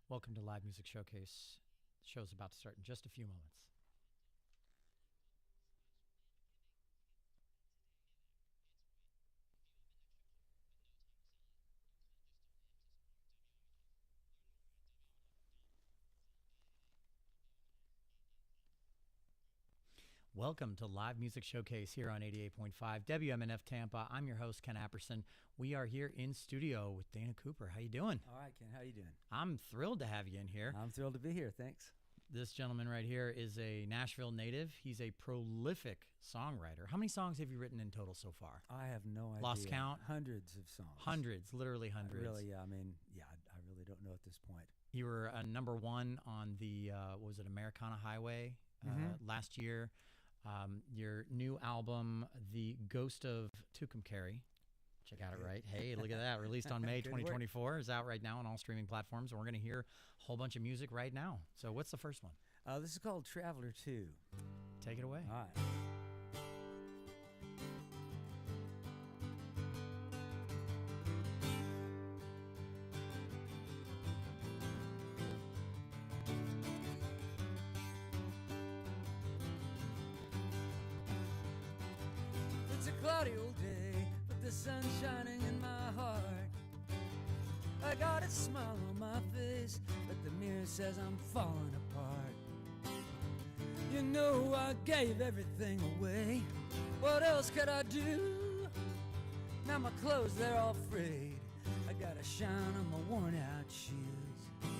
Welcome to Live Music Showcase. The show's about to start in just a few moments. Welcome to Live Music Showcase here on 88.5 WMNF Tampa. I'm your host, Ken Apperson. We are here in studio with Dana Cooper. How you doing? All right, Ken. How you doing? I'm thrilled to have you in here. I'm thrilled to be here. Thanks. This gentleman right here is a Nashville native. He's a prolific songwriter. How many songs have you written in total so far? I have no idea. Lost count? Hundreds of songs. Hundreds, literally hundreds. I really don't know at this point. You were number one on the, Americana Highway last year. Your new album, The Ghost of Tucumcari. Check out it right. Hey, look at that. Released on May 2024. Is out right now on all streaming platforms. And we're going to hear a whole bunch of music right now. So what's the first one? This is called Traveler 2. Take it away. All right. It's a cloudy old day, but the sun's shining in my heart. I got a smile on my face, but the mirror says I'm falling apart. You know I gave everything away. What else could I do? Now my clothes, they're all frayed. I got a shine on my worn out shoes.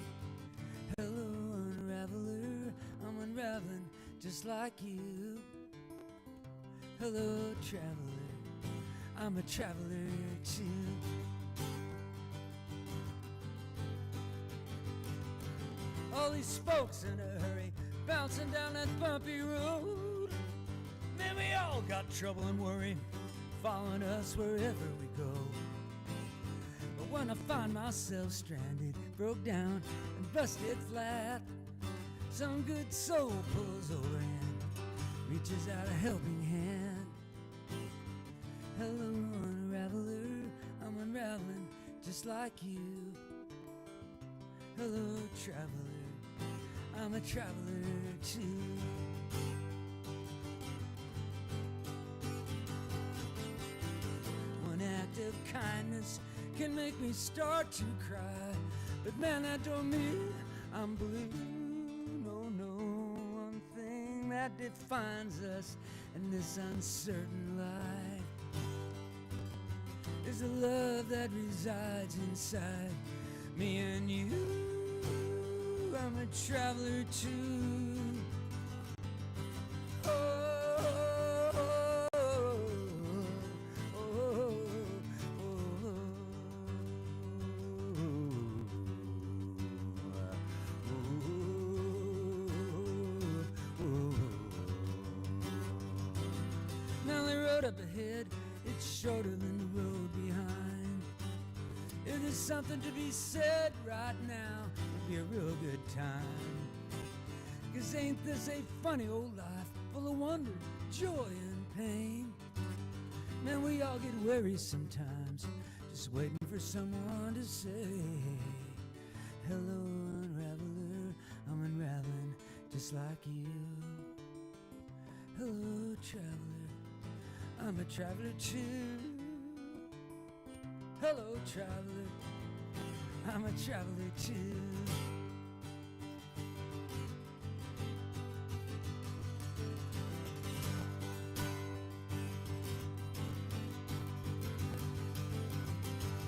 Hello, unraveler, I'm unraveling just like you. Hello, traveler, I'm a traveler too. All these folks in a hurry, bouncing down that bumpy road. Man, we all got trouble and worry, following us wherever we go. But when I find myself stranded, broke down and busted flat, some good soul pulls over and reaches out a helping hand. Hello, unraveler, I'm unraveling just like you. Hello, traveler, I'm a traveler too. One act of kindness can make me start to cry, but man, that don't mean I'm blue. No, one thing that defines us in this uncertain life is the love that resides inside me and you. I'm a traveler too. Oh, oh, oh, oh. Now the road up ahead, it's shorter than the road behind. If there's something to be said right now, it'd be a real good time. 'Cause ain't this a funny old life, full of wonder, joy, and pain? Man, we all get weary sometimes, just waiting for someone to say, hello, unraveler, I'm unraveling just like you. Hello, traveler, I'm a traveler too. Hello, traveler, I'm a traveler too.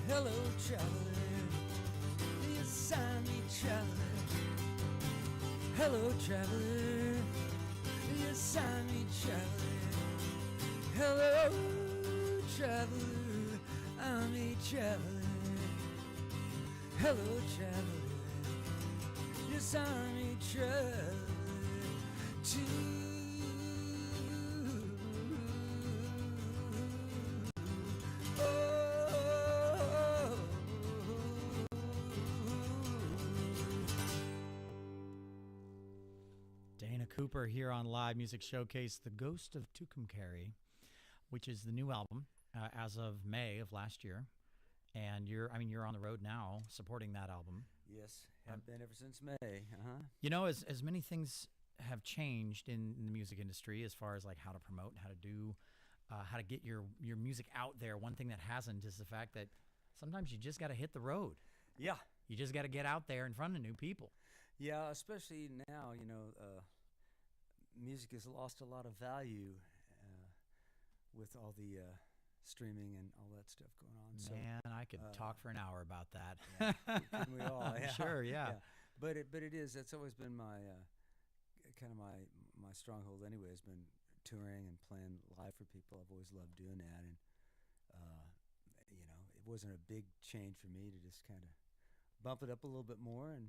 Hello, traveler, you sign me, traveler. Hello, traveler, you sign me, traveler. Hello, traveler, I'm a traveler. Hello, traveler, yes, I'm a traveler too. Dana Cooper here on Live Music Showcase, The Ghost of Tucumcari, which is the new album as of May of last year. And you're on the road now supporting that album. Yes, have been ever since May. You know, as many things have changed in the music industry as far as like how to promote, how to get your music out there. One thing that hasn't is the fact that sometimes you just got to hit the road. Yeah. You just got to get out there in front of new people. Yeah, especially now, music has lost a lot of value with all the streaming and all that stuff going on. Man, I could talk for an hour about that. Yeah, couldn't we all? Yeah. Sure, yeah. But it is. That's always been my kind of my stronghold. Anyway, has been touring and playing live for people. I've always loved doing that, and it wasn't a big change for me to just kind of bump it up a little bit more and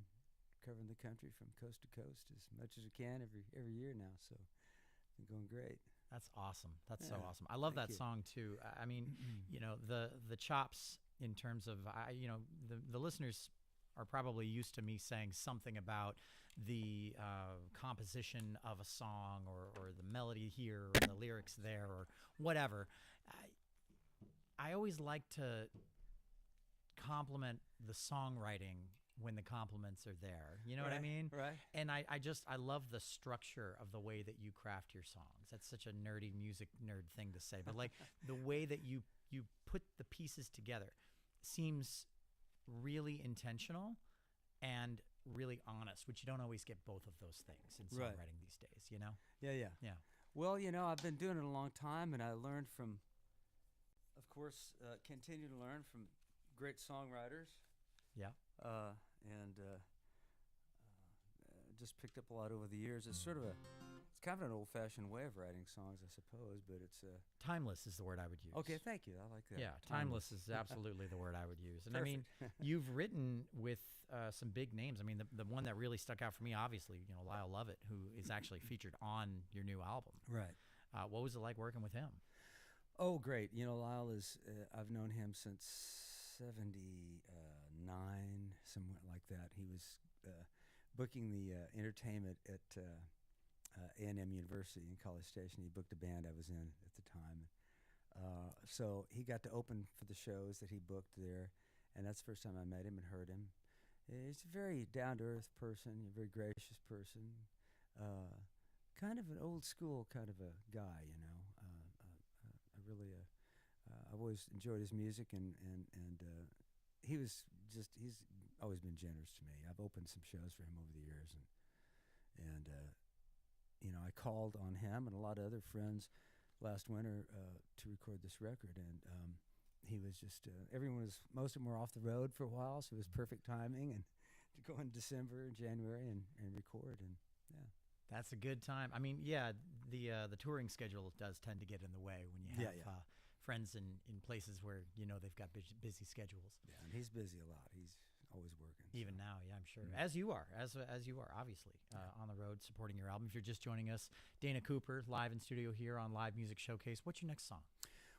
covering the country from coast to coast as much as we can every year now. So it's been going great. That's awesome. That's so awesome. I love that song too. I mean, the chops in terms of the listeners are probably used to me saying something about the composition of a song or the melody here or the lyrics there or whatever. I always like to compliment the songwriting when the compliments are there. You know what I mean? Right. And I love the structure of the way that you craft your songs. That's such a nerdy music nerd thing to say. But like the way that you put the pieces together seems really intentional and really honest, which you don't always get both of those things in songwriting these days, you know? Yeah. Well, I've been doing it a long time, and I learned from, of course, continue to learn from great songwriters. Yeah. Just picked up a lot over the years. It's kind of an old-fashioned way of writing songs, I suppose, but it's timeless is the word I would use. Okay, thank you. I like that. Yeah, timeless is absolutely the word I would use. And Perfect. I mean, you've written with some big names. I mean, the one that really stuck out for me, obviously, Lyle Lovett, who is actually featured on your new album. Right. What was it like working with him? Oh, great. Lyle is, I've known him since 79, somewhat like that. He was booking the entertainment at A&M University in College Station. He booked a band I was in at the time. So he got to open for the shows that he booked there, and that's the first time I met him and heard him. He's a very down-to-earth person, a very gracious person, kind of an old-school kind of a guy, I've always enjoyed his music, and he's always been generous to me. I've opened some shows for him over the years, and I called on him and a lot of other friends last winter to record this record, and he was just most of them were off the road for a while, so it was perfect timing, and to go in December and January and record, and yeah. That's a good time. I mean, the touring schedule does tend to get in the way when you have friends in places where they've got busy schedules. Yeah, and he's busy a lot. He's always working. Even now, yeah, I'm sure. Yeah. As you are, obviously, on the road supporting your album. If you're just joining us, Dana Cooper, live in studio here on Live Music Showcase. What's your next song?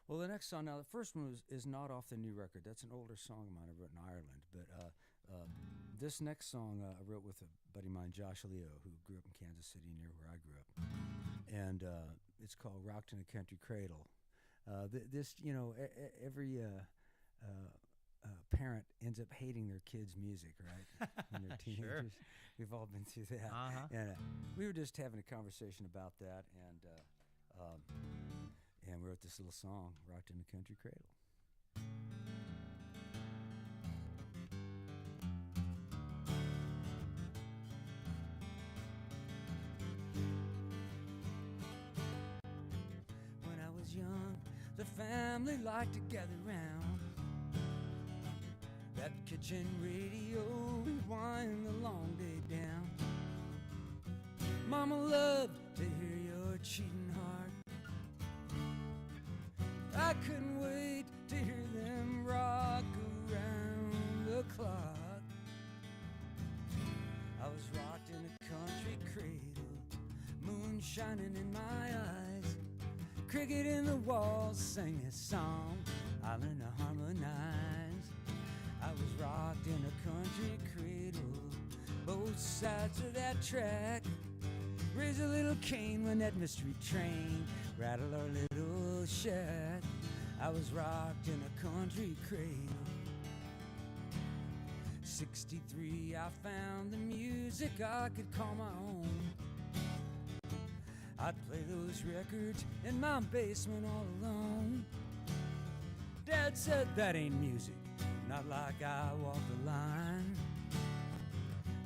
Well, the next song, now the first one is not off the new record. That's an older song of mine I wrote in Ireland. But this next song I wrote with a buddy of mine, Josh Leo, who grew up in Kansas City near where I grew up. And it's called Rocked in a Country Cradle. Every parent ends up hating their kids' music, right? When they're teenagers. Sure. We've all been through that. Uh-huh. And we were just having a conversation about that, and we wrote this little song, Rocked in a Country Cradle. When I was young, the family liked to gather round that kitchen radio, rewind the long day down. Mama loved to hear your cheating heart. I couldn't wait to hear them rock around the clock. I was rocked in a country cradle, moon shining in my eyes. Cricket in the walls sang a song I learned to harmonize. I was rocked in a country cradle, both sides of that track. Raise a little cane when that mystery train rattled our little shack. I was rocked in a country cradle. '63 I found the music I could call my own. I'd play those records in my basement all alone. Dad said that ain't music, not like I walk the line.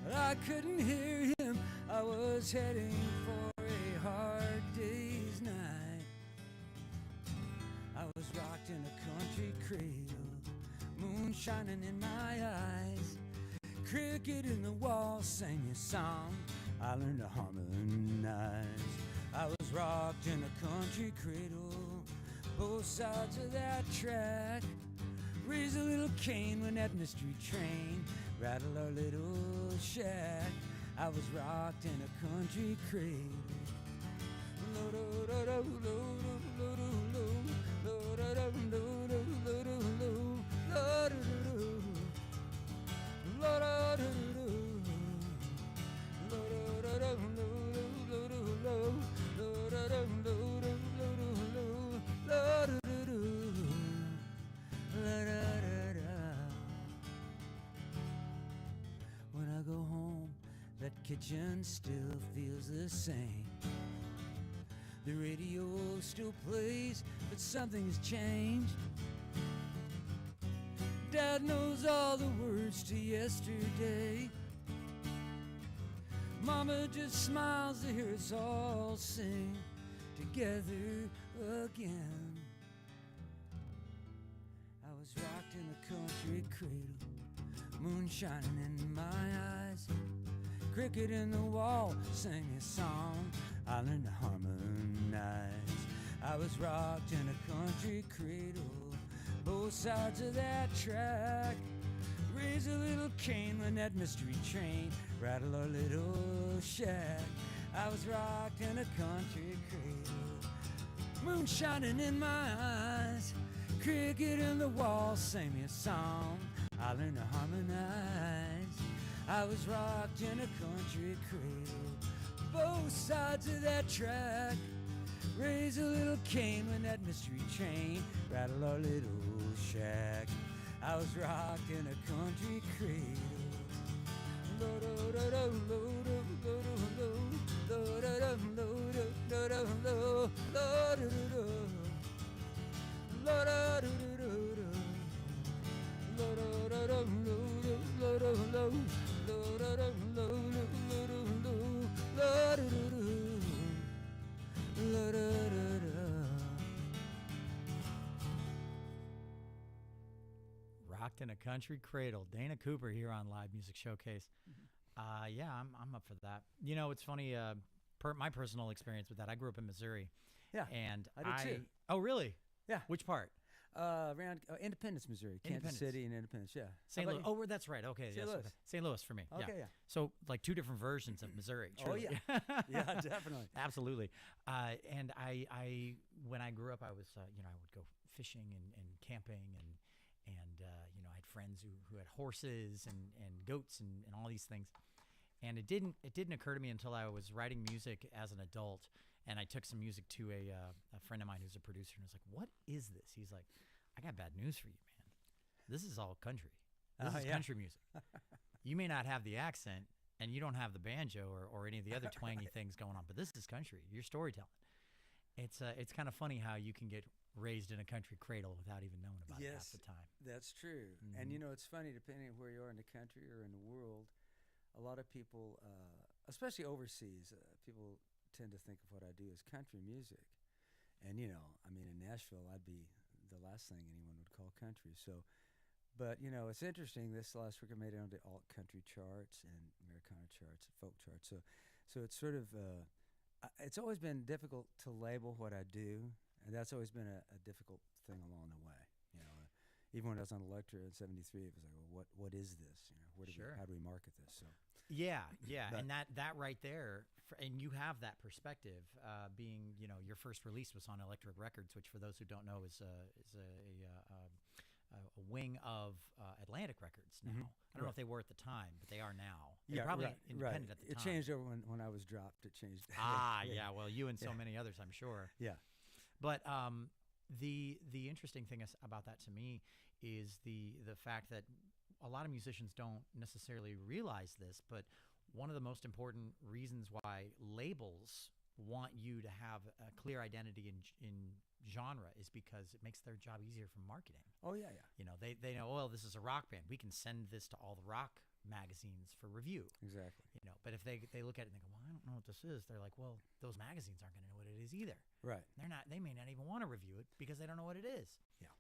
But I couldn't hear him, I was heading for a hard day's night. I was rocked in a country cradle, moon shining in my eyes. Cricket in the wall sang a song, I learned to harmonize. I was rocked in a country cradle, both sides of that track. Raised a little cane when that mystery train rattled our little shack. I was rocked in a country cradle. When I go home, that kitchen still feels the same. The radio still plays, but something's changed. Dad knows all the words to yesterday. Mama just smiles to hear us all sing together again. I was rocked in the country cradle, moon shining in my eyes. Cricket in the wall sang a song, I learned to harmonize. I was rocked in a country cradle, both sides of that track. Raised a little cane when that mystery train rattled our little shack. I was rocked in a country cradle, moon shining in my eyes. Cricket in the wall sang me a song, I learned to harmonize. I was rocked in a country cradle, both sides of that track. Raised a little cane when that mystery train rattled our little shack. I was rocked in a country cradle. Rocked in a Country Cradle. Dana Cooper here on Live Music Showcase. Yeah, I'm up for that. You know, it's funny. My personal experience with that. I grew up in Missouri. Yeah, and I did too. Oh, really? Yeah. Which part? Around Independence, Missouri, Kansas City, and Independence. Yeah. St. Louis. Oh, that's right. Okay. St. Louis. St. Louis for me. Okay. Yeah. So like two different versions of Missouri. Truly. Oh yeah. Yeah, definitely. Absolutely. And I when I grew up, I was I would go fishing and camping and I had friends who had horses and goats and all these things. And it didn't occur to me until I was writing music as an adult, and I took some music to a friend of mine who's a producer, and I was like, "What is this?" He's like, "I got bad news for you, man. This is all country. This is country music. You may not have the accent, and you don't have the banjo or any of the other twangy things going on, but this is country. You're storytelling. It's kind of funny how you can get raised in a country cradle without even knowing about it half the time." That's true. Mm-hmm. And it's funny, depending on where you are in the country or in the world, a lot of people, especially overseas, people tend to think of what I do as country music. And, in Nashville, I'd be the last thing anyone would call country. So, but, it's interesting. This last week I made it on the alt country charts and Americana charts and folk charts. So it's sort of, it's always been difficult to label what I do. And that's always been a difficult thing along the way. Even when I was on Electra in '73, it was like, well, what is this? How do we market this? So. Yeah, and that right there, and you have that perspective. Being, your first release was on Electric Records, which for those who don't know is a wing of Atlantic Records now. Mm-hmm. I don't know if they were at the time, but they are now. Yeah, They're probably right, independent at the time. It changed over when I was dropped. It changed. Yeah. Well, you and so many others, I'm sure. Yeah. But the interesting thing about that to me is the fact that a lot of musicians don't necessarily realize this, but one of the most important reasons why labels want you to have a clear identity in genre is because it makes their job easier for marketing. Oh, yeah. You know, they know, well, this is a rock band. We can send this to all the rock magazines for review. Exactly. You know, but if they look at it and they go, well, I don't know what this is, they're like, well, those magazines aren't going to know what it is either. Right. They may not even want to review it because they don't know what it is. Yeah.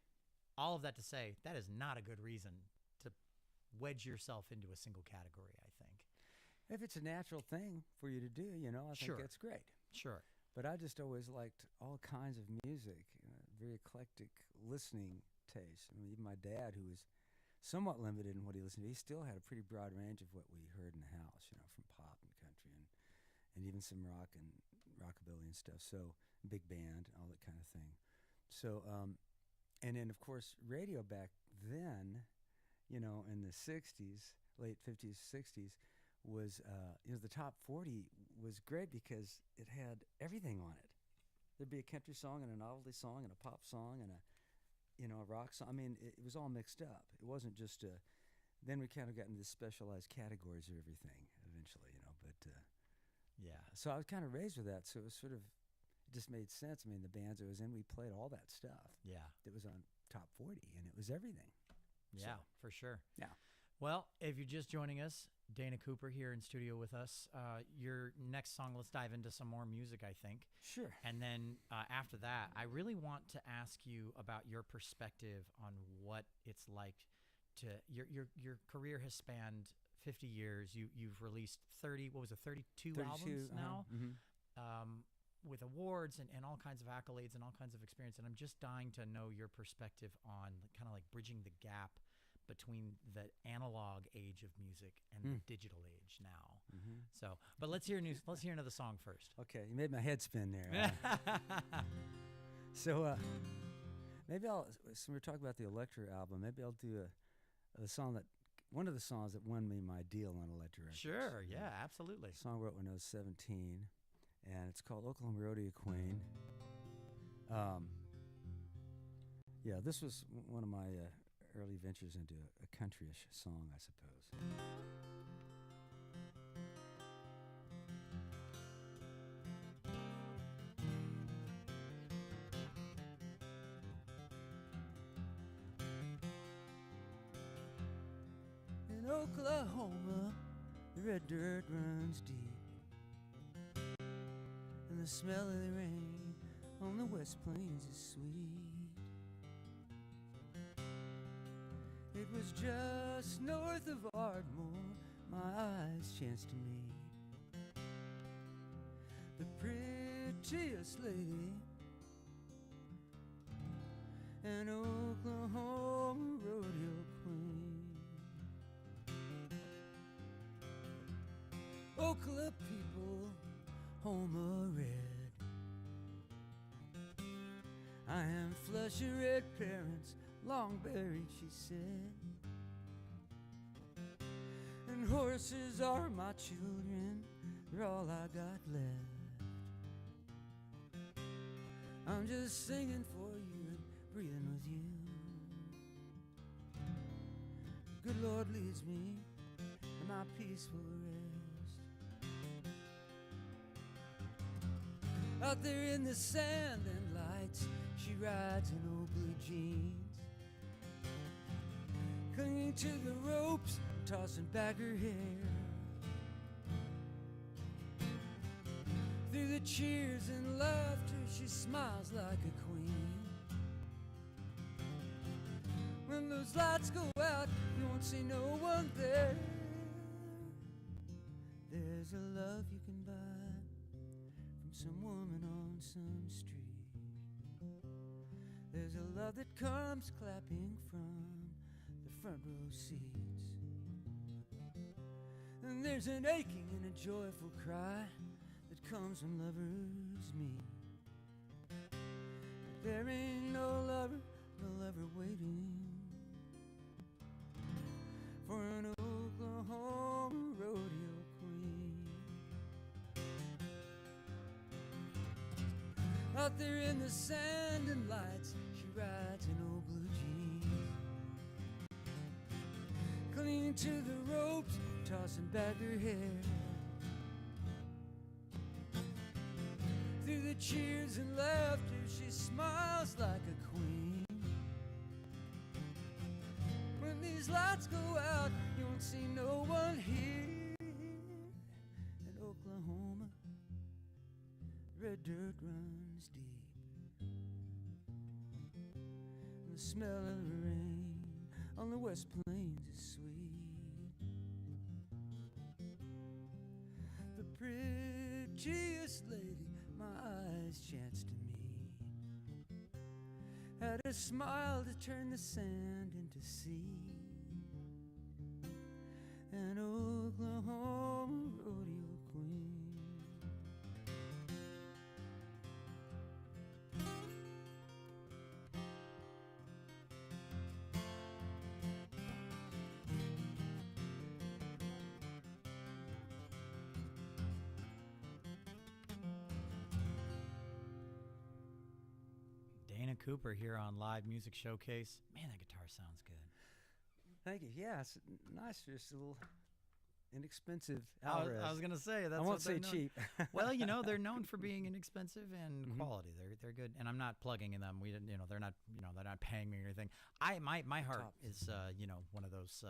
All of that to say, that is not a good reason to wedge yourself into a single category, I think. If it's a natural thing for you to do, you know, I think that's great. Sure. But I just always liked all kinds of music, very eclectic listening taste. I mean, even my dad, who was somewhat limited in what he listened to, he still had a pretty broad range of what we heard in the house, you know, from pop and country and even some rock and rockabilly and stuff. So big band, all that kind of thing. So, and then, of course, radio back then, you know, in the 60s, late 50s, 60s, was, you know, the top 40 was great because it had everything on it. There'd be a country song and a novelty song and a pop song and a, you know, a rock song. I mean, it was all mixed up. It wasn't just then we kind of got into specialized categories of everything eventually, you know, but yeah. So I was kind of raised with that, so it was sort of, it just made sense. I mean, the bands I was in, we played all that stuff. Yeah. That was on top 40, and it was everything. Yeah, so, for sure. Yeah. Well, if you're just joining us, Dana Cooper here in studio with us. Your next song, let's dive into some more music, I think. Sure. And then after that, I really want to ask you about your perspective on what it's like to your career has spanned 50 years. You've released 32 albums now, with awards and all kinds of accolades and all kinds of experience. And I'm just dying to know your perspective on kind of like bridging the gap between the analog age of music and the digital age now. So, but let's hear another song first. Okay, you made my head spin there. So maybe since we're talking about the Elektra album, maybe I'll do one of the songs that won me my deal on Elektra Records. Sure, yeah, absolutely. A song I wrote when I was 17, and it's called Oklahoma Rodeo Queen. Yeah, this was one of my early ventures into a countryish song, I suppose. In Oklahoma, the red dirt runs deep, and the smell of the rain on the West Plains is sweet. It was just north of Ardmore my eyes chanced to meet the prettiest lady, an Oklahoma rodeo queen. Oklahoma people, Homa red. I am flush of red parents, long buried, she said. And horses are my children, they're all I got left. I'm just singing for you and breathing with you. Good Lord leads me in my peaceful rest. Out there in the sand and lights, she rides in old blue jeans, clinging to the ropes, tossing back her hair. Through the cheers and laughter, she smiles like a queen. When those lights go out, you won't see no one there. There's a love you can buy from some woman on some street. There's a love that comes clapping from the front row seats. And there's an aching and a joyful cry that comes when lovers meet. But there ain't no lover waiting for an Oklahoma rodeo queen. Out there in the sand and lights, she rides in old blue jeans, clinging to the ropes, tossing back her hair. Through the cheers and laughter, she smiles like a queen. When these lights go out, you won't see no one here. In Oklahoma, red dirt runs deep. And the smell of the rain on the West Plains is sweet. The prettiest lady my eyes chanced to meet had a smile to turn the sand into sea. An Oklahoma rodeo queen. Dana Cooper here on Live Music Showcase. Man, that guitar sounds good. Thank you. Yeah, it's nice. Just a little inexpensive I Alvarez. was gonna say that's I what won't say they're known- cheap. Well, they're known for being inexpensive and Mhm. quality. They're good, and I'm not plugging in them. We didn't, they're not paying me or anything. My heart Tops. is one of those.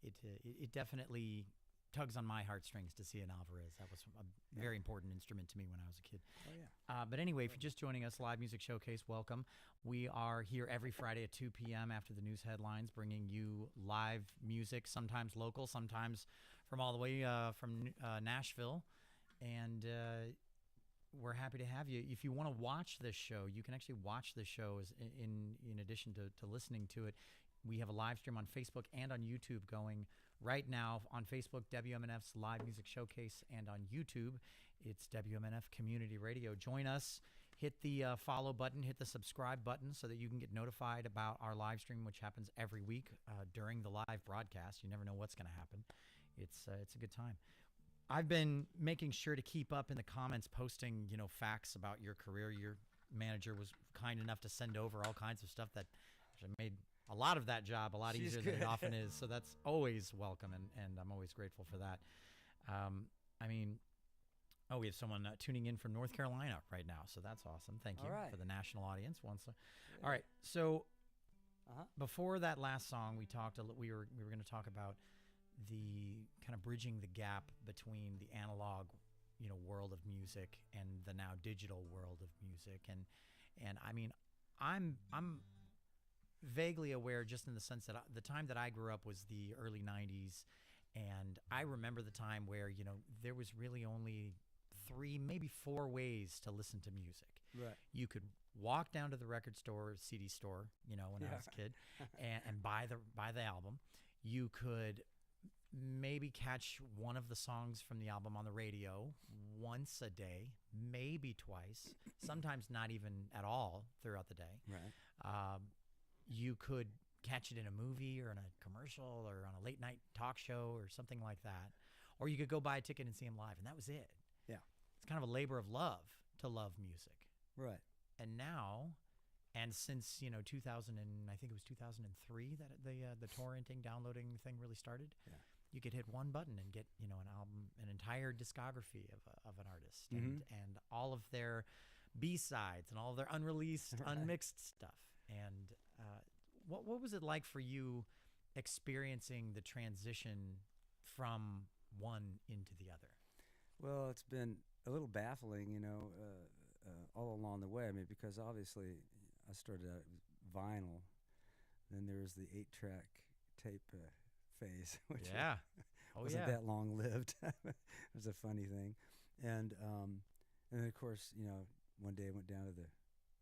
It definitely tugs on my heartstrings to see an Alvarez. That was a very important instrument to me when I was a kid. Oh yeah. But anyway, if you're just joining us, Live Music Showcase, welcome. We are here every Friday at 2 p.m. after the news headlines, bringing you live music, sometimes local, sometimes from all the way from Nashville. And we're happy to have you. If you want to watch this show, you can actually watch this show in addition to listening to it. We have a live stream on Facebook and on YouTube going right now. On Facebook, WMNF's Live Music Showcase, and on YouTube, it's WMNF Community Radio. Join us. Hit the follow button, hit the subscribe button so that you can get notified about our live stream, which happens every week during the live broadcast. You never know what's going to happen. It's a good time. I've been making sure to keep up in the comments, posting facts about your career. Your manager was kind enough to send over all kinds of stuff that actually made a lot of that job a lot She's easier than it good. often is. So that's always welcome, and I'm always grateful for that. We have someone tuning in from North Carolina right now, so that's awesome. Thank you All right. for the national audience. All right, so before that last song, we were going to talk about the kind of bridging the gap between the analog, world of music and the now digital world of music, and I'm vaguely aware, just in the sense that the time that I grew up was the early 90s, and I remember the time where there was really only 3, maybe 4 ways to listen to music. Right. You could walk down to the record store, or CD store, when I was a kid, and buy the album. You could maybe catch one of the songs from the album on the radio once a day, maybe twice, sometimes not even at all throughout the day. Right. You could catch it in a movie or in a commercial or on a late night talk show or something like that. Or you could go buy a ticket and see him live, and that was it. Yeah. It's kind of a labor of love to love music. Right. And now, and since 2000, and I think it was 2003 that the torrenting, downloading thing really started. Yeah. You could hit one button and get an album, an entire discography of an artist, Mhm. and all of their B-sides and all of their unreleased, Right. unmixed stuff. And what was it like for you experiencing the transition from one into the other? Well, it's been a little baffling, all along the way. I mean, because obviously I started out with vinyl, then there was the 8-track tape phase, which Yeah. wasn't that long lived. It was a funny thing, and then of course, one day I went down to the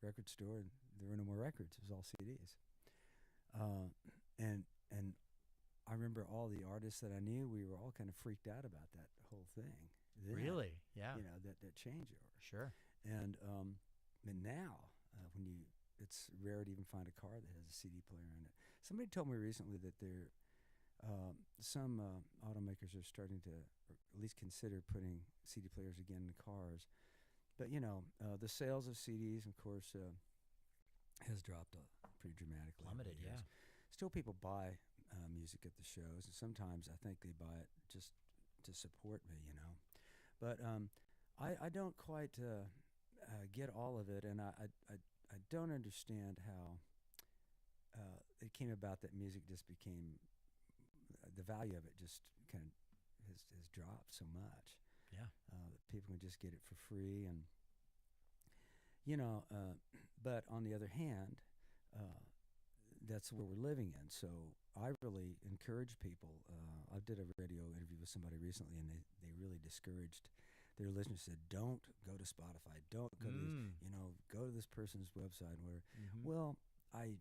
record store and there were no more records. It was all CDs, and I remember all the artists that I knew. We were all kind of freaked out about that whole thing. Then, Really? Yeah. that changeover. Sure. And now, it's rare to even find a car that has a CD player in it. Somebody told me recently that some automakers are starting to, or at least consider putting CD players again in cars. But the sales of CDs, of course, has dropped pretty dramatically. Plummeted, over the years. yeah. Still, people buy music at the shows, and sometimes I think they buy it just to support me, you know. But I don't quite get all of it, and I don't understand how it came about that music just became the value of it just kind of has dropped so much. Yeah. That people can just get it for free, and you know. But on the other hand, that's where we're living in. So I really encourage people. I did a radio interview with somebody recently, and they really discouraged their listeners. Said, "Don't go to Spotify. Don't go to this, go to this person's website." Where, well, I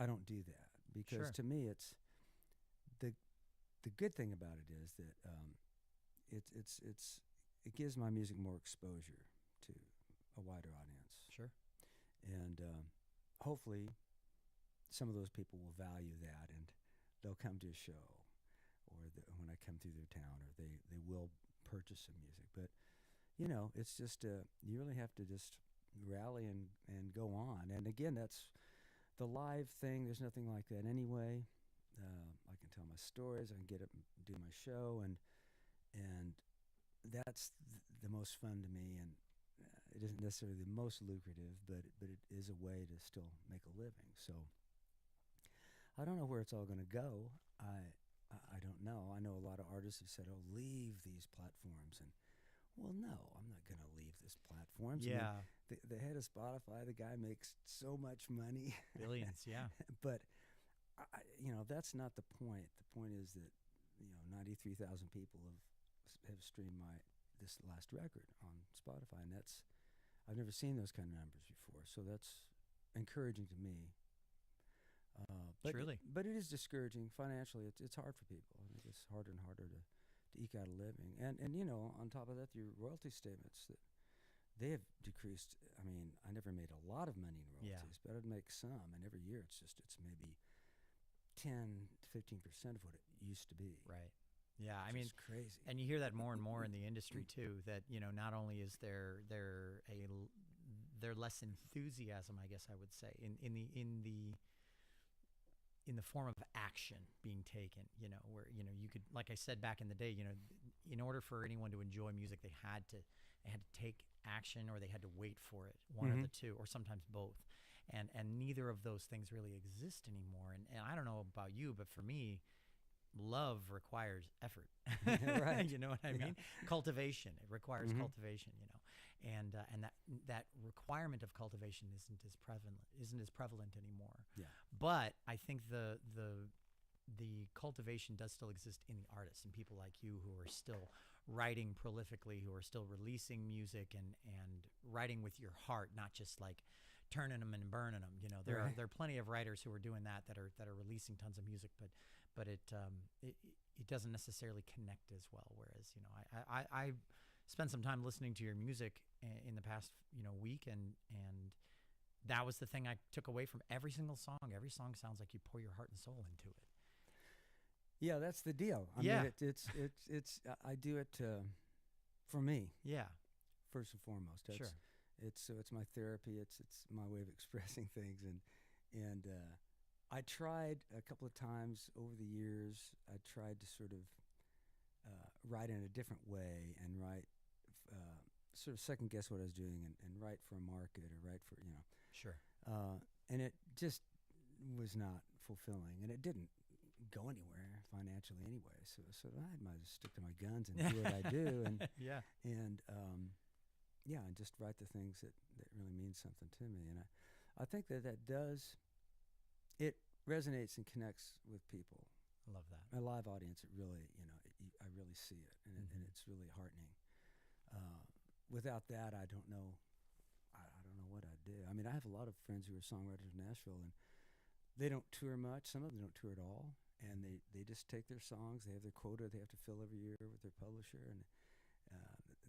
don't do that because to me, it's the good thing about it is that it gives my music more exposure to a wider audience. Sure. And hopefully some of those people will value that, and they'll come to a show, or when I come through their town, or they will purchase some music. But, you know, it's just you really have to just rally and go on. And again, that's the live thing. There's nothing like that anyway. I can tell my stories. I can get up and do my show, and that's the most fun to me. And it isn't necessarily the most lucrative, but it is a way to still make a living. So I don't know where it's all going to go. I don't know. I know a lot of artists have said, "Oh, leave these platforms," and well, no, I'm not going to leave these platforms. Yeah. I mean, the head of Spotify, the guy makes so much money, Billions. Yeah. But that's not the point. The point is that 93,000 people have streamed this last record on Spotify, and I've never seen those kind of numbers before. So that's encouraging to me. Truly. But it is discouraging financially. It's hard for people. I think it's harder and harder to eke out a living. And on top of that, your royalty statements, that they have decreased. I mean, I never made a lot of money in royalties, but I'd make some. And every year it's maybe 10 to 15% of what it used to be. Right. Yeah, I mean, it's crazy. And you hear that more and more in the industry too. That not only is there less enthusiasm, I guess I would say, in the form of action being taken. Where you could, like I said back in the day, in order for anyone to enjoy music, they had to take action, or they had to wait for it. One of the two, or sometimes both. And neither of those things really exist anymore. And I don't know about you, but for me, love requires effort. Right. You know what I mean? Cultivation. It requires cultivation, and that requirement of cultivation isn't as prevalent anymore. Yeah. But I think the cultivation does still exist in the artists, and people like you who are still writing prolifically, who are still releasing music and writing with your heart, not just like turning them and burning them. There are plenty of writers who are doing that are releasing tons of music, but it doesn't necessarily connect as well. Whereas I spent some time listening to your music in the past week, and that was the thing I took away from every single song. Every song sounds like you pour your heart and soul into it. Yeah, that's the deal. I mean, it's I do it for me. Yeah. First and foremost. Sure. It's my therapy. It's my way of expressing things, and I tried a couple of times over the years. I tried to sort of write in a different way and write sort of second guess what I was doing and write for a market or write for Sure. And it just was not fulfilling, and it didn't go anywhere financially anyway. So I might just stick to my guns and do what I do, and and just write the things that really mean something to me. And I think that does, it resonates and connects with people. I love that. A live audience, it really, I really see it, and it's really heartening. Without that, I don't know. I don't know what I'd do. I mean, I have a lot of friends who are songwriters in Nashville, and they don't tour much. Some of them don't tour at all, and they just take their songs. They have their quota they have to fill every year with their publisher, and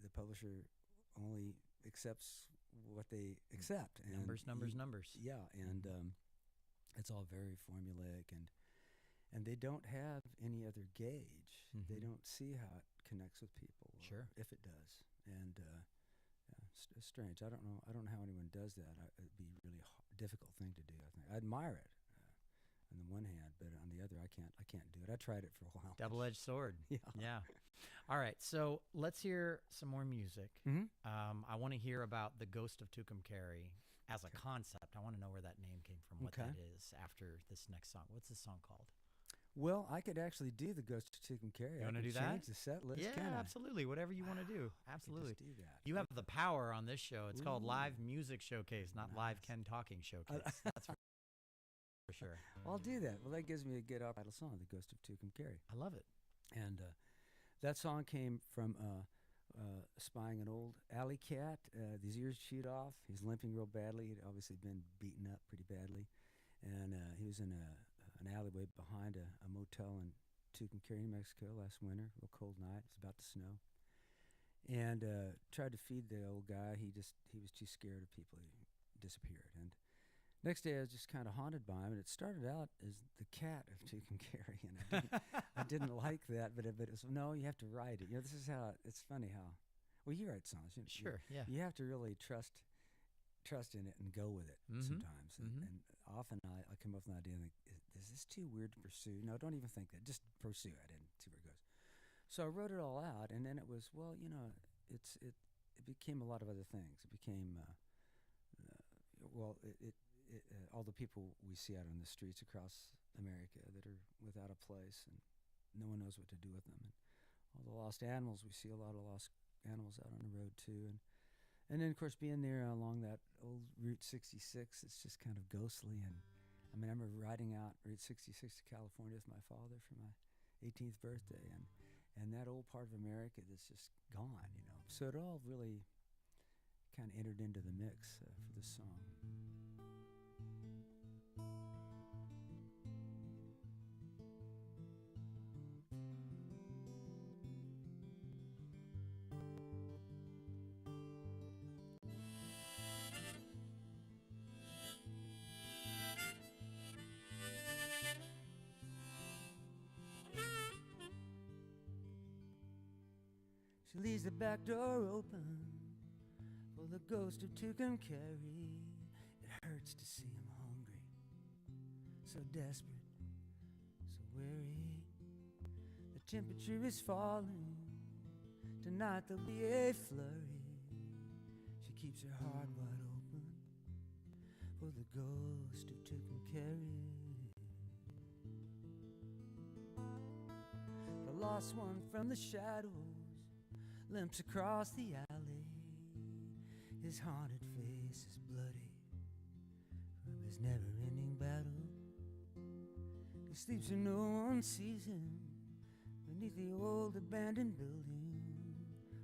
the publisher only accepts what they accept. And numbers. Yeah, and it's all very formulaic, and they don't have any other gauge. They don't see how it connects with people. Sure. If it does, and it's strange. I don't know how anyone does that. It'd be a really difficult thing to do. I think I admire it on the one hand, but on the other, I can't I tried it for a while. Double-edged sword. Yeah. Yeah. All right. So let's hear some more music. Mm-hmm. I want to hear about the Ghost of Tucumcari as a concept. I want to know where that name came from, what that is after this next song. What's this song called? Well, I could actually do the Ghost of Tucumcari. You want to do that? Change the set list, Yeah, can I? absolutely. Whatever you want to do. I could Absolutely. just do that. You have the power on this show. It's called Ooh. Live Music Showcase, not Live Nice. Ken Talking Showcase. That's for sure. I'll do that. Well, that gives me a good title song, The Ghost of Tucumcari. I love it. And that song came from spying an old alley cat. His ears chewed off. He's limping real badly. He'd obviously been beaten up pretty badly. And he was in an alleyway behind a motel in Tucumcari, New Mexico last winter, real cold night. It was about to snow. And tried to feed the old guy. He was too scared of people. He disappeared. And next day, I was just kind of haunted by him, and it started out as the cat of Tucumcari, and I didn't like that, but it was, no, you have to write it. You know, this is how, it's funny how, well, you write songs. Sure, yeah. You have to really trust in it and go with it sometimes. And often I come up with an idea and think, is this too weird to pursue? No, don't even think that. Just pursue it and see where it goes. So I wrote it all out, and then it was, well, you know, it became a lot of other things. It became, all the people we see out on the streets across America that are without a place and no one knows what to do with them. And all the lost animals, we see a lot of lost animals out on the road too. And then, of course, being there along that old Route 66, it's just kind of ghostly. And I mean, I remember riding out Route 66 to California with my father for my 18th birthday. And that old part of America that's just gone, you know. So it all really kind of entered into the mix for this song. She leaves the back door open for the ghost of Tucumcari. It hurts to see him hungry, so desperate, so weary. The temperature is falling. Tonight there'll be a flurry. She keeps her heart wide open for the ghost of Tucumcari. The lost one from the shadows limps across the alley. His haunted face is bloody from his never-ending battle. He sleeps and no one sees him beneath the old abandoned building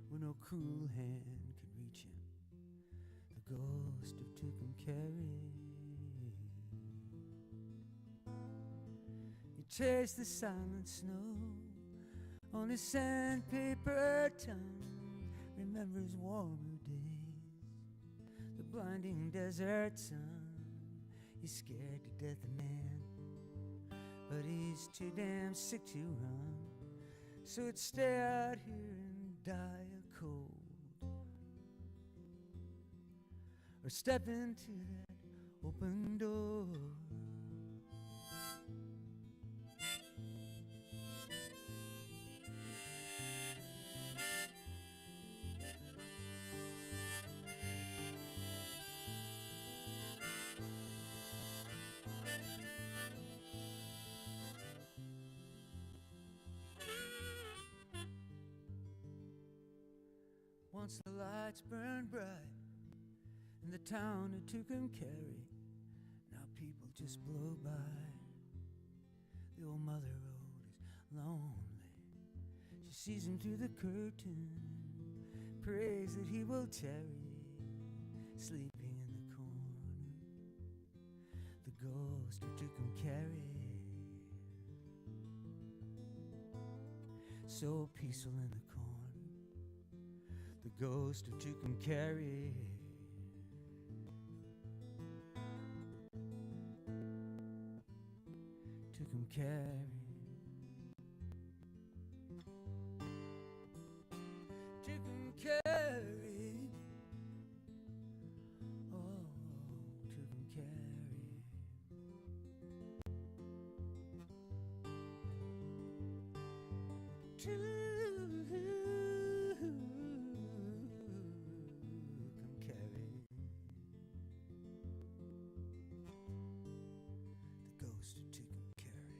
where no cruel hand can reach him. The ghost of Tucumcari. He chased the silent snow on his sandpaper tongue, remembers warmer days, the blinding desert sun. He's scared to death of man, but he's too damn sick to run. So it's stay out here and die of cold, or step into that open door. Once the lights burn bright in the town of Tucumcari, now people just blow by. The old mother road is lonely. She sees him through the curtain, prays that he will tarry, sleeping in the corner, the ghost of Tucumcari. So peaceful in the corner, the ghost of Tucumcari. Tucumcari. Tucumcari. Oh, Tucumcari. to come carry the ghost of Tucumcari.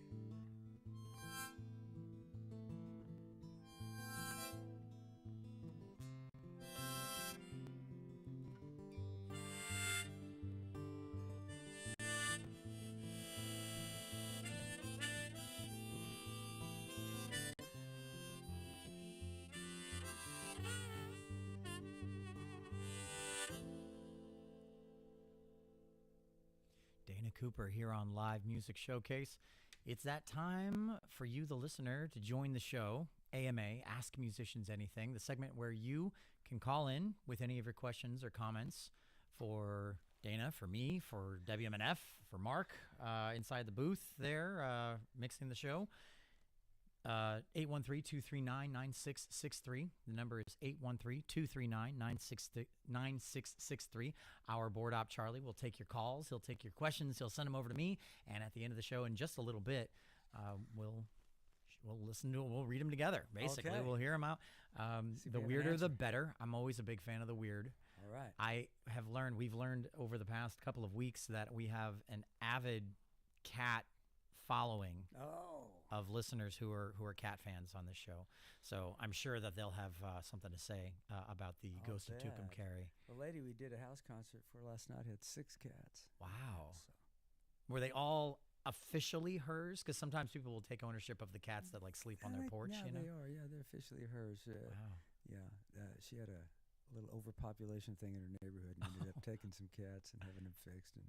Dana Cooper here on Live Music Showcase. It's that time for you, the listener, to join the show. AMA, Ask Musicians Anything, the segment where you can call in with any of your questions or comments for Dana, for me, for WMNF, for Mark inside the booth there mixing the show. 813-239-9663. The number is 813-239-9663. Our board op, Charlie, will take your calls. He'll take your questions. He'll send them over to me. And at the end of the show, in just a little bit, we'll listen to it. We'll read them together, basically. Okay. We'll hear them out. The weirder, the better. I'm always a big fan of the weird. All right. We've learned over the past couple of weeks that we have an avid cat following of listeners who are cat fans on this show. So I'm sure that they'll have something to say about the Ghost of Tucumcari. The lady we did a house concert for last night had 6 cats. Wow. So. Were they all officially hers? Because sometimes people will take ownership of the cats that like sleep on their porch. Yeah, you know? they are. Yeah, they're officially hers. Wow. Yeah, she had a little overpopulation thing in her neighborhood and ended up taking some cats and having them fixed. And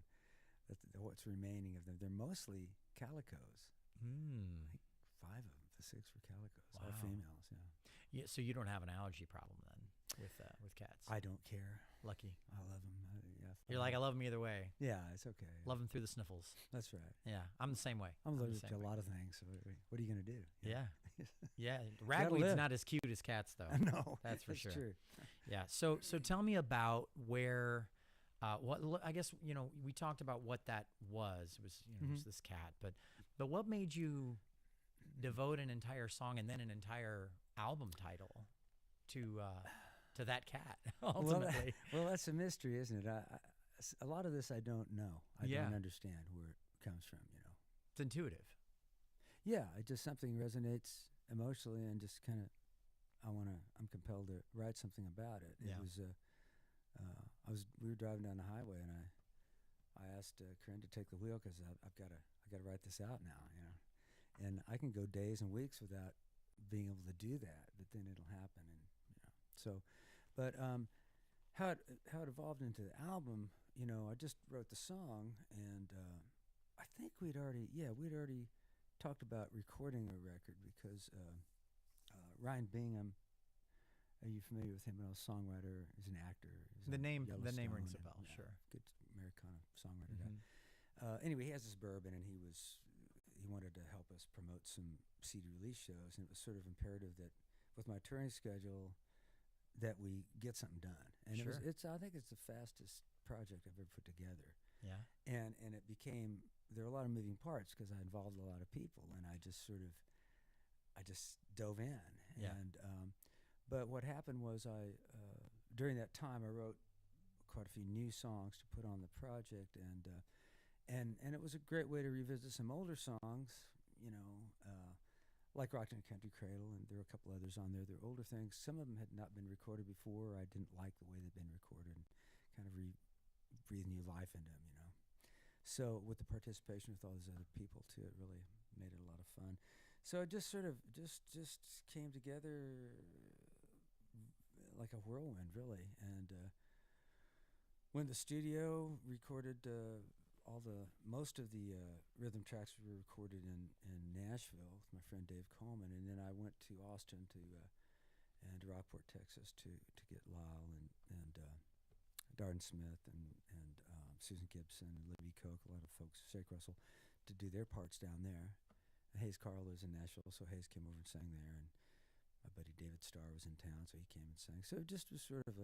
that's what's remaining of them. They're mostly calicos. Hmm. Like 5 of them, the 6 were calicos, Wow. all females. Yeah. Yeah. So you don't have an allergy problem then with cats? I don't care. Lucky. I love them. You're like, I love them either way. Yeah, it's okay. Love them through the sniffles. That's right. Yeah, I'm the same way. I'm allergic to a lot of things. So what are you going to do? Yeah. Yeah. Ragweed's live. not as cute as cats, though. No, That's for sure. True. Yeah. So tell me about where, I guess, we talked about what that was. It was, it was this cat. But what made you devote an entire song and then an entire album title to that cat, ultimately? Well, that's a mystery, isn't it? A lot of this I don't know. I don't understand where it comes from, It's intuitive. Yeah, it just something resonates emotionally and just kind of, I'm compelled to write something about it. Yeah. It was, we were driving down the highway and I asked Corinne to take the wheel because I've got to write this out now, and I can go days and weeks without being able to do that, but then it'll happen. And, but how it evolved into the album, I just wrote the song and I think we'd already talked about recording a record because Ryan Bingham, are you familiar with him? A songwriter, he's an actor. The name rings a bell, sure. Good Americana songwriter guy. Anyway, he has this bourbon, and he wanted to help us promote some CD release shows, and it was sort of imperative that with my touring schedule that we get something done. And Sure. I think it's the fastest project I've ever put together. Yeah. And it became, there were a lot of moving parts because I involved a lot of people, and I just dove in. Yeah. And but what happened was during that time I wrote quite a few new songs to put on the project, and it was a great way to revisit some older songs, like Rocked in a Country Cradle, and there were a couple others on there. They're older things. Some of them had not been recorded before. I didn't like the way they'd been recorded, and kind of breathe new life into them, So with the participation with all these other people too, it really made it a lot of fun. So it just sort of just came together like a whirlwind, really. And when the studio recorded most of the rhythm tracks were recorded in Nashville with my friend Dave Coleman, and then I went to Austin and Rockport, Texas to get Lyle and Darden Smith and Susan Gibson and Libby Koch, a lot of folks, Shake Russell, to do their parts down there. And Hayes Carl lives in Nashville, so Hayes came over and sang there, and my buddy David Starr was in town, so he came and sang. So it just was sort of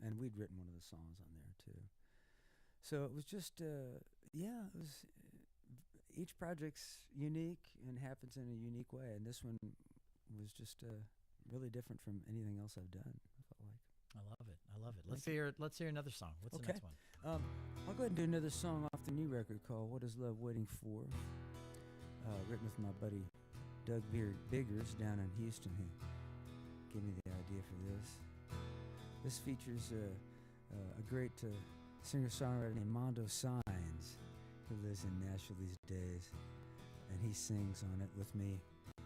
and we'd written one of the songs on there too. So it was just, it was, each project's unique and happens in a unique way. And this one was just really different from anything else I've done. I felt like. I love it. I love it. Let's hear another song. What's the next one? I'll go ahead and do another song off the new record called "What Is Love Waiting For," written with my buddy Doug Biggers down in Houston, who gave me the idea for this. This features a great singer-songwriter named Mondo Signs, who lives in Nashville these days, and he sings on it with me.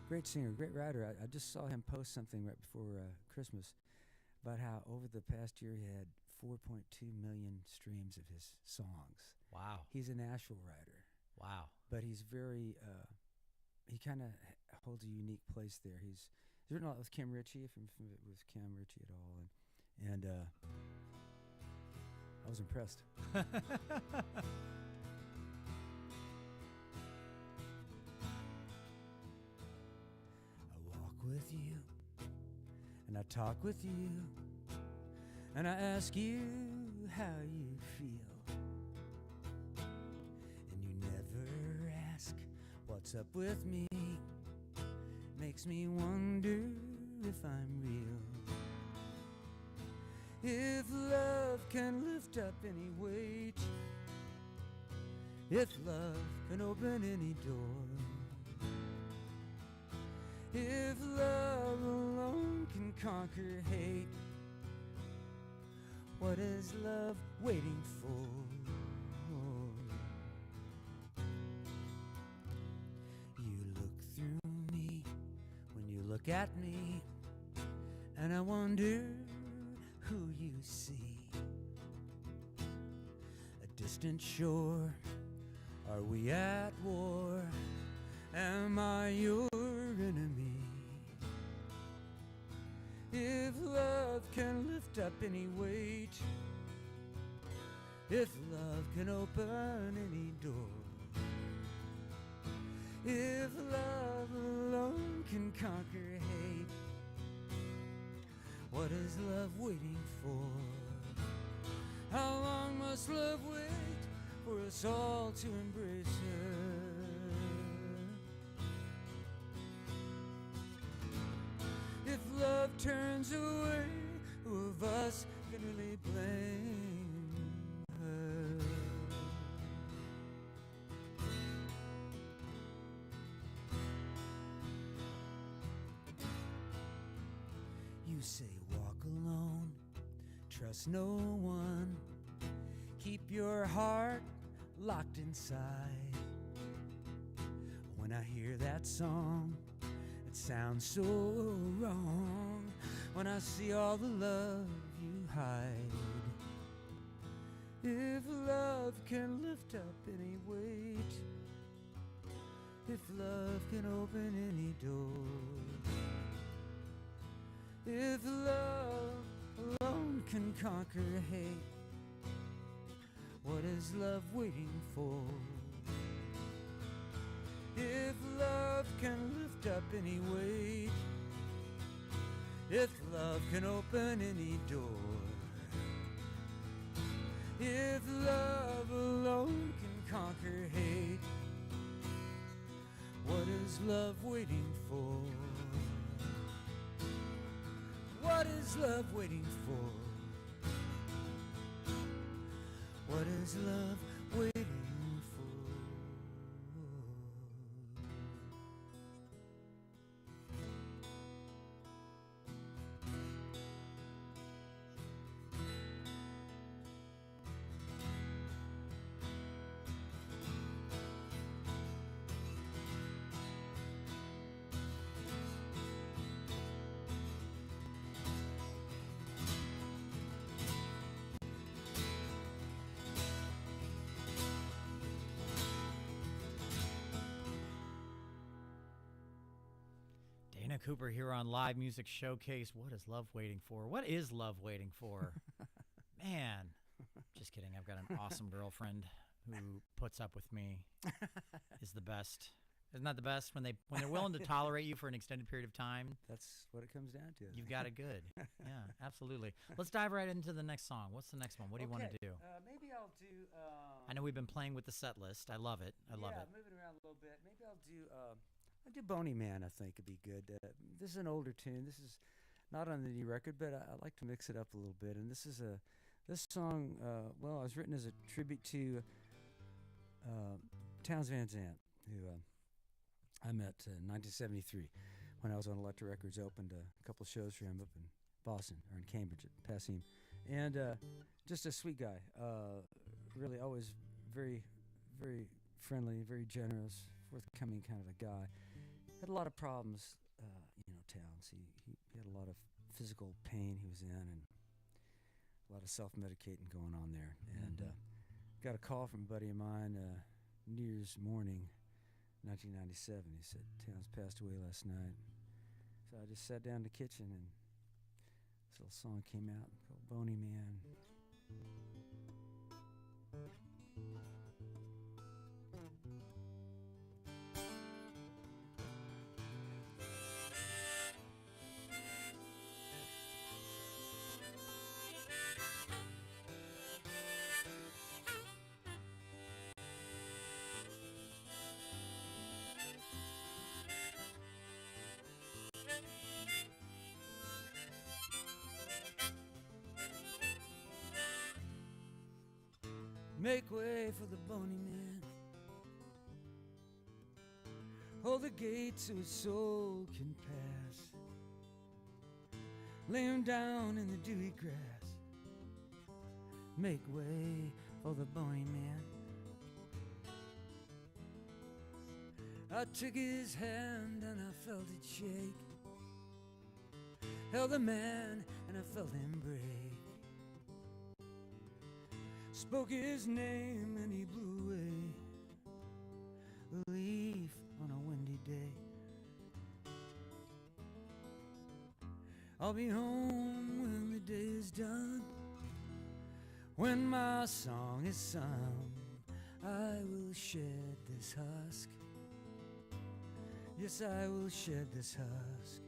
Great singer, great writer. I just saw him post something right before Christmas about how over the past year he had 4.2 million streams of his songs. Wow. He's a Nashville writer. Wow. But he's very, he kind of holds a unique place there. He's written a lot with Kim Ritchie, if you're familiar with Kim Ritchie at all. And I was impressed. With you, and I talk with you, and I ask you how you feel, and you never ask what's up with me. Makes me wonder if I'm real. If love can lift up any weight, if love can open any door, if love alone can conquer hate, what is love waiting for? You look through me when you look at me, and I wonder who you see. A distant shore, are we at war? Am I your enemy? If love can lift up any weight, if love can open any door, if love alone can conquer hate, what is love waiting for? How long must love wait for us all to embrace her? If love turns away, who of us can really blame her? You say walk alone, trust no one, keep your heart locked inside. When I hear that song, it sounds so wrong. When I see all the love you hide, if love can lift up any weight, if love can open any door, if love alone can conquer hate, what is love waiting for? If love can lift up any weight, if love can open any door, if love alone can conquer hate, what is love waiting for? What is love waiting for? What is love waiting for? Dana Cooper here on Live Music Showcase. What is love waiting for? What is love waiting for? Man, just kidding. I've got an awesome girlfriend who puts up with me. Is the best. Isn't that the best when they're willing to tolerate you for an extended period of time? That's what it comes down to. You've got it good. Yeah, absolutely. Let's dive right into the next song. What's the next one? What do you want to do? Maybe I'll do. I know we've been playing with the set list. I love it. I love it. Yeah, moving around a little bit. Maybe I'll do. I do Boney Man, I think would be good. This is an older tune. This is not on the new record, but I like to mix it up a little bit. And this song, well, it was written as a tribute to Townes Van Zandt, who I met in 1973 when I was on Elektra Records. Opened a couple of shows for him up in Boston, or in Cambridge at Passim. And just a sweet guy. Really always very, very friendly, very generous, forthcoming kind of a guy. Had a lot of problems, Townes. He had a lot of physical pain he was in, and a lot of self-medicating going on there. And got a call from a buddy of mine New Year's morning, 1997. He said, Townes passed away last night. So I just sat down in the kitchen, and this little song came out called Boney Man. Make way for the Boney Man. Hold the gate so his soul can pass. Lay him down in the dewy grass. Make way for the Boney Man. I took his hand and I felt it shake. Held the man and I felt him break. Spoke his name and he blew away a leaf on a windy day. I'll be home when the day is done. When my song is sung, I will shed this husk. Yes, I will shed this husk.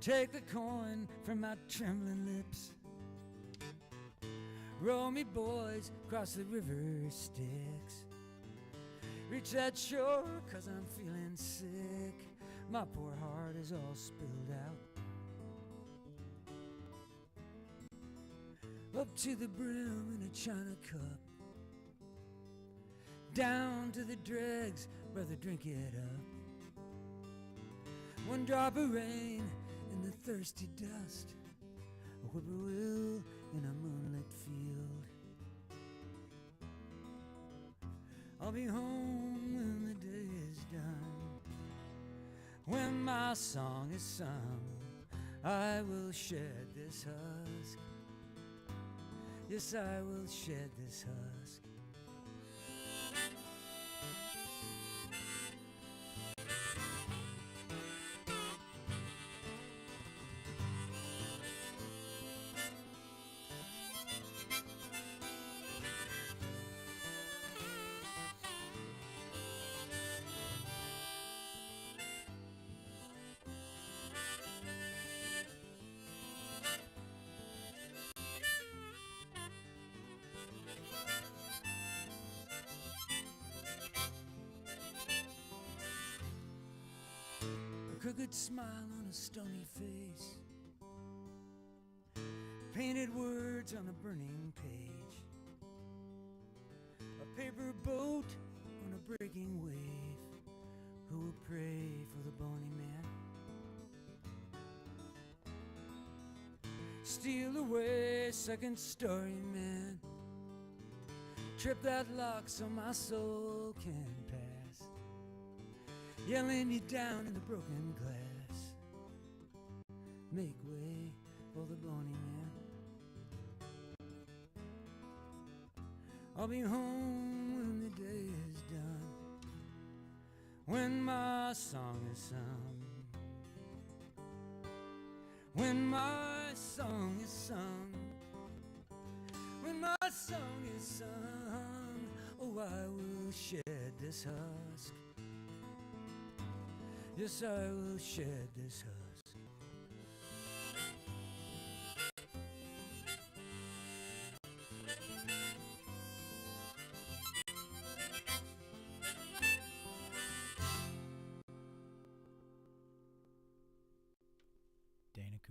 Take the coin from my trembling lips. Row me, boys, across the river Styx. Reach that shore, 'cause I'm feeling sick. My poor heart is all spilled out. Up to the brim in a china cup. Down to the dregs, brother, drink it up. One drop of rain in the thirsty dust, a whippoorwill in a moonlit field. I'll be home when the day is done. When my song is sung, I will shed this husk. Yes, I will shed this husk. Crooked smile on a stony face, painted words on a burning page, a paper boat on a breaking wave. Who will pray for the Boney Man? Steal away, second story man. Trip that lock so my soul can pass. Yelling you down in the broken glass. Make way for the Boney Man. I'll be home when the day is done. When my song is sung. When my song is sung. When my song is sung. Oh, I will shed this husk. Yes, I will shed this husk.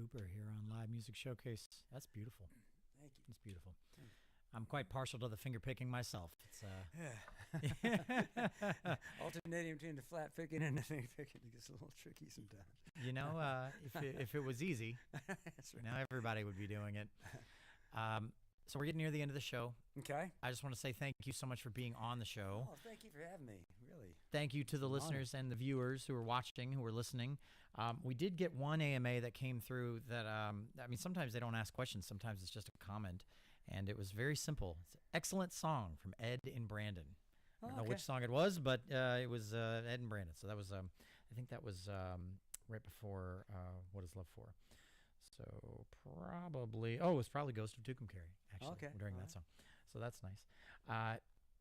Cooper here on Live Music Showcase. That's beautiful. Thank you. It's beautiful. Thank you. I'm quite partial to the finger picking myself. It's alternating between the flat picking and the finger picking. It gets a little tricky sometimes. You know, if it was easy, That's right. now everybody would be doing it. So we're getting near the end of the show. Okay. I just want to say thank you so much for being on the show. Oh, thank you for having me. Really. Thank you to the listeners and the viewers who are watching, who are listening. We did get one AMA that came through that, I mean, sometimes they don't ask questions. Sometimes it's just a comment. And it was very simple. It's an excellent song from Ed in Brandon. I don't know which song it was, but it was Ed and Brandon. So that was, I think that was right before What Is Love For? So probably, it was probably Ghost of Tucumcari, actually, during that song. So that's nice.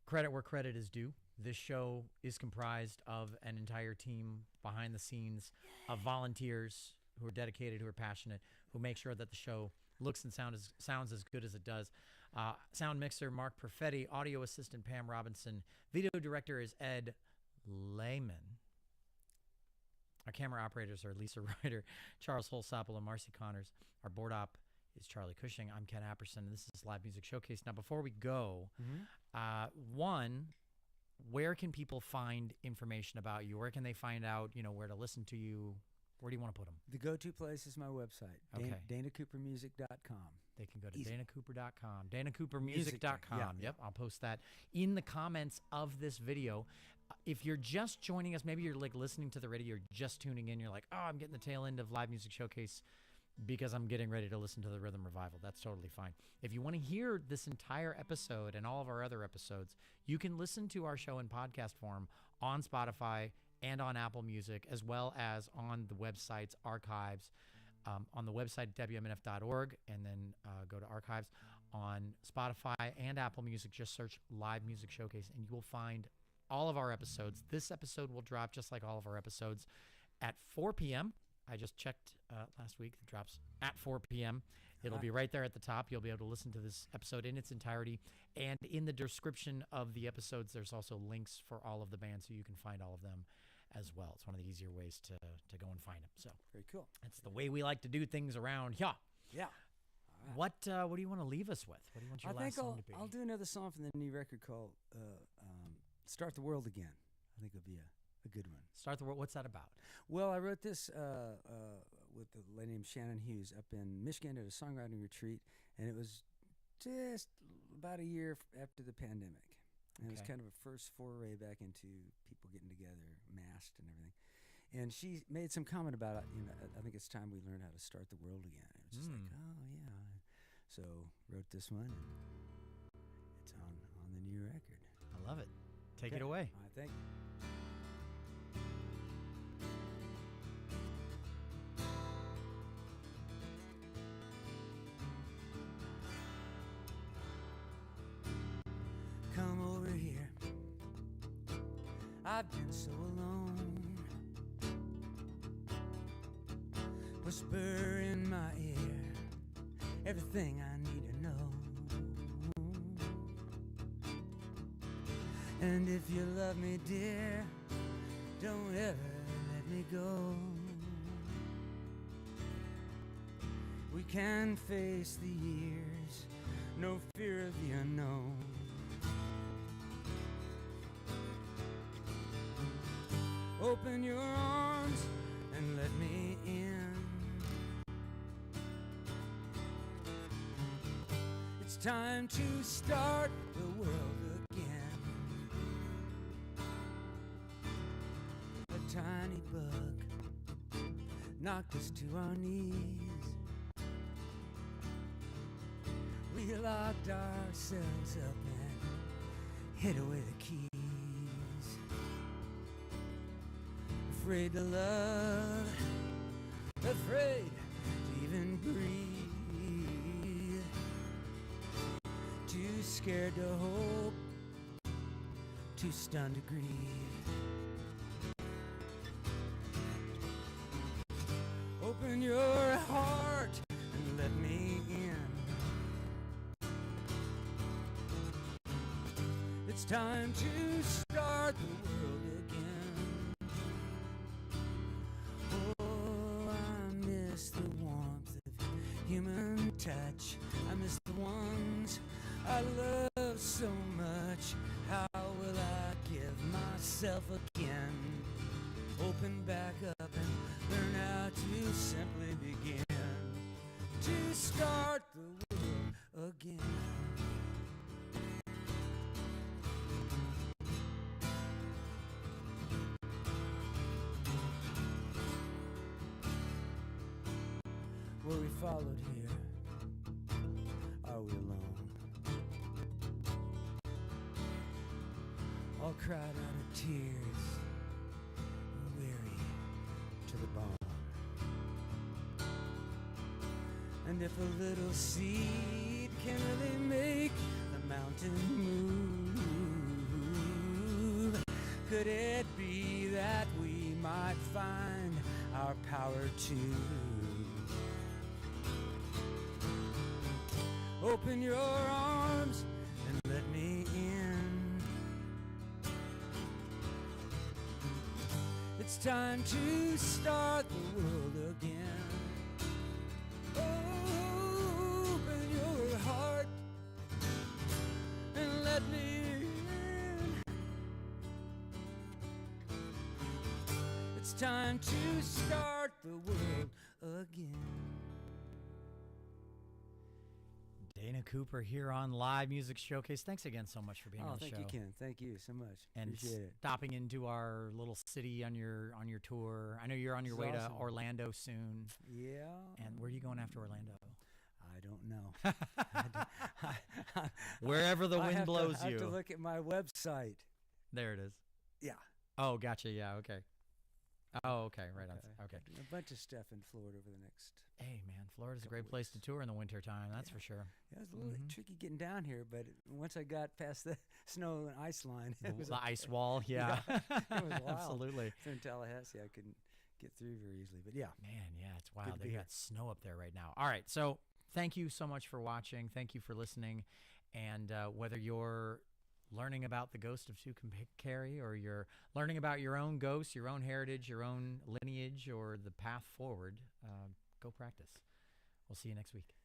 Credit where credit is due. This show is comprised of an entire team behind the scenes of volunteers who are dedicated, who are passionate, who make sure that the show looks and sounds as good as it does. Sound mixer Mark Perfetti, audio assistant Pam Robinson, video director is Ed Lehman. Our camera operators are Lisa Ryder, Charles Holsapple, and Marcy Connors. Our board op is Charlie Cushing. I'm Ken Apperson, and this is Live Music Showcase. Now, before we go, one, where can people find information about you? Where can they find out, where to listen to you? Where do you want to put them? The go-to place is my website, Okay. DanaCoopermusic.com. They can go to Easy. DanaCooper.com, DanaCoopermusic.com. Yeah. Yep, I'll post that in the comments of this video. If you're just joining us, maybe you're like listening to the radio, you're just tuning in, you're like, oh, I'm getting the tail end of Live Music Showcase because I'm getting ready to listen to the Rhythm Revival. That's totally fine. If you want to hear this entire episode and all of our other episodes, you can listen to our show in podcast form on Spotify and on Apple Music, as well as on the website's archives, on the website WMNF.org, and then go to archives on Spotify and Apple Music. Just search Live Music Showcase, and you will find all of our episodes. This episode will drop just like all of our episodes at 4 p.m. I just checked last week. It drops at 4 p.m. It'll be right there at the top. You'll be able to listen to this episode in its entirety. And in the description of the episodes, there's also links for all of the bands, so you can find all of them as well. It's one of the easier ways to go and find them. So Very cool. that's the way we like to do things around here. Yeah. What do you want to leave us with? What do you want your last song to be? I'll do another song from the new record called Start the World Again. I think it'll be a good one. Start the World. What's that about? Well, I wrote this with a lady named Shannon Hughes up in Michigan at a songwriting retreat, and it was just about a year after the pandemic. And it was kind of a first foray back into people getting together, masked and everything. And she made some comment about it. I think it's time we learn how to start the world again. It was just like, oh yeah. So wrote this one, and it's on the new record. I love it. Take it away. All right, thank you. Come over here. I've been so alone. Whisper in my ear everything I need to know. And if you love me, dear, don't ever let me go. We can face the years, no fear of the unknown. Open your arms and let me in. It's time to start the world again. A tiny bug knocked us to our knees. We locked ourselves up and hid away the keys. Afraid to love, afraid to even breathe, too scared to hope, too stunned to grieve. Open your heart and let me in. It's time to start the world again. Oh, I miss the warmth touch. I miss the ones I love so much. How will I give myself again? Open back up and learn how to simply begin to start the world again. Were we followed here? Are we alone? All cried out of tears, weary to the bone. And if a little seed can really make the mountain move, could it be that we might find our power to open your arms and let me in? It's time to start the world again. Open your heart and let me in. It's time to start the world again. Dana Cooper here on Live Music Showcase. Thanks again so much for being on the show. Thank you, Ken. Thank you so much. And appreciate it. stopping into our little city on your tour. I know you're on your way to Orlando soon. Yeah. And where are you going after Orlando? I don't know. Wherever the wind blows I you. have to look at my website. There it is. Yeah. Oh, gotcha. Yeah. Okay. Oh, okay. Right on. Okay. A bunch of stuff in Florida over the next. Hey, man, Florida's a great place to tour in the wintertime. That's for sure. Yeah, it was a little tricky getting down here, but once I got past the snow and ice line, it was the ice wall. Yeah. It was wild. Absolutely. In Tallahassee, I couldn't get through very easily, but yeah. Man, yeah, it's wild. They got snow up there right now. All right, so thank you so much for watching. Thank you for listening. And whether you're learning about the ghost of Tucumcari or you're learning about your own ghost, your own heritage, your own lineage, or the path forward, go practice. We'll see you next week.